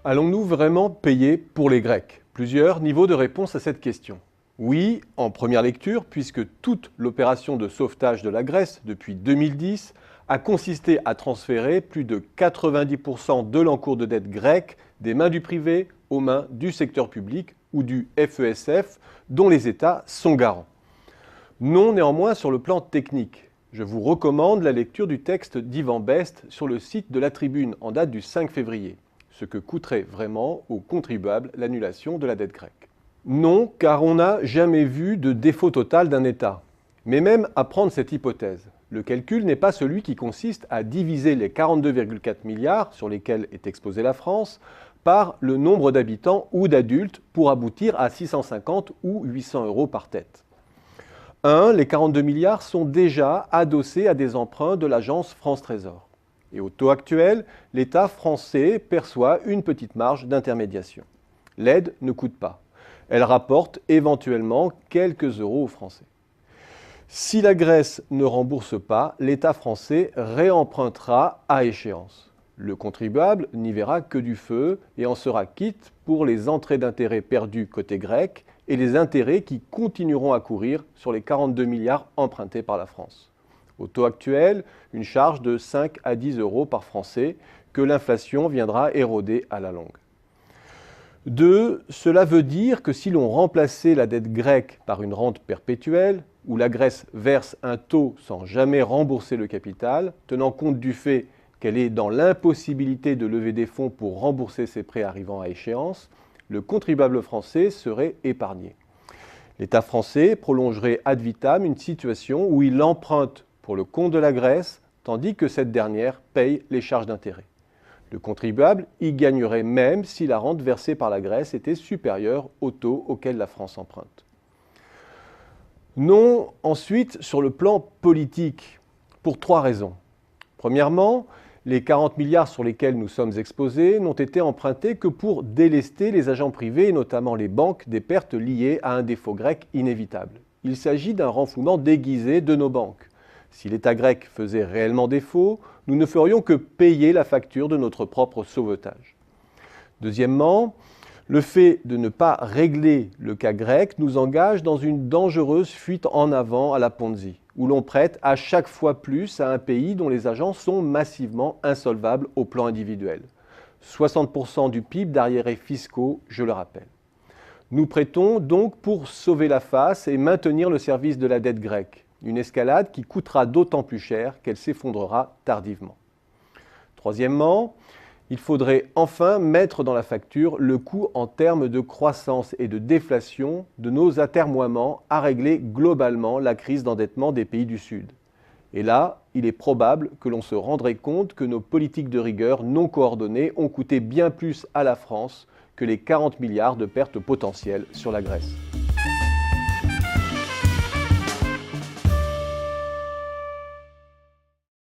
Allons-nous vraiment payer pour les Grecs? Plusieurs niveaux de réponse à cette question. Oui, en première lecture, puisque toute l'opération de sauvetage de la Grèce depuis 2010 a consisté à transférer plus de 90% de l'encours de dette grecque des mains du privé aux mains du secteur public ou du FESF, dont les États sont garants. Non néanmoins sur le plan technique. Je vous recommande la lecture du texte d'Yvan Best sur le site de la Tribune en date du 5 février. Ce que coûterait vraiment aux contribuables l'annulation de la dette grecque. Non, car on n'a jamais vu de défaut total d'un État. Mais même à prendre cette hypothèse, le calcul n'est pas celui qui consiste à diviser les 42,4 milliards sur lesquels est exposée la France par le nombre d'habitants ou d'adultes pour aboutir à 650 ou 800 euros par tête. 1. Les 42 milliards sont déjà adossés à des emprunts de l'agence France Trésor. Et au taux actuel, l'État français perçoit une petite marge d'intermédiation. L'aide ne coûte pas. Elle rapporte éventuellement quelques euros aux Français. Si la Grèce ne rembourse pas, l'État français réempruntera à échéance. Le contribuable n'y verra que du feu et en sera quitte pour les entrées d'intérêt perdues côté grec et les intérêts qui continueront à courir sur les 42 milliards empruntés par la France. Au taux actuel, une charge de 5 à 10 euros par Français que l'inflation viendra éroder à la longue. 2. Cela veut dire que si l'on remplaçait la dette grecque par une rente perpétuelle, où la Grèce verse un taux sans jamais rembourser le capital, tenant compte du fait qu'elle est dans l'impossibilité de lever des fonds pour rembourser ses prêts arrivant à échéance, le contribuable français serait épargné. L'État français prolongerait ad vitam une situation où il emprunte pour le compte de la Grèce, tandis que cette dernière paye les charges d'intérêt. Le contribuable y gagnerait même si la rente versée par la Grèce était supérieure au taux auquel la France emprunte. Non, ensuite, sur le plan politique, pour 3 raisons. Premièrement, les 40 milliards sur lesquels nous sommes exposés n'ont été empruntés que pour délester les agents privés, et notamment les banques, des pertes liées à un défaut grec inévitable. Il s'agit d'un renflouement déguisé de nos banques. Si l'État grec faisait réellement défaut, nous ne ferions que payer la facture de notre propre sauvetage. Deuxièmement, le fait de ne pas régler le cas grec nous engage dans une dangereuse fuite en avant à la Ponzi, où l'on prête à chaque fois plus à un pays dont les agents sont massivement insolvables au plan individuel. 60% du PIB d'arriérés fiscaux, je le rappelle. Nous prêtons donc pour sauver la face et maintenir le service de la dette grecque. Une escalade qui coûtera d'autant plus cher qu'elle s'effondrera tardivement. Troisièmement, il faudrait enfin mettre dans la facture le coût en termes de croissance et de déflation de nos atermoiements à régler globalement la crise d'endettement des pays du Sud. Et là, il est probable que l'on se rendrait compte que nos politiques de rigueur non coordonnées ont coûté bien plus à la France que les 40 milliards de pertes potentielles sur la Grèce.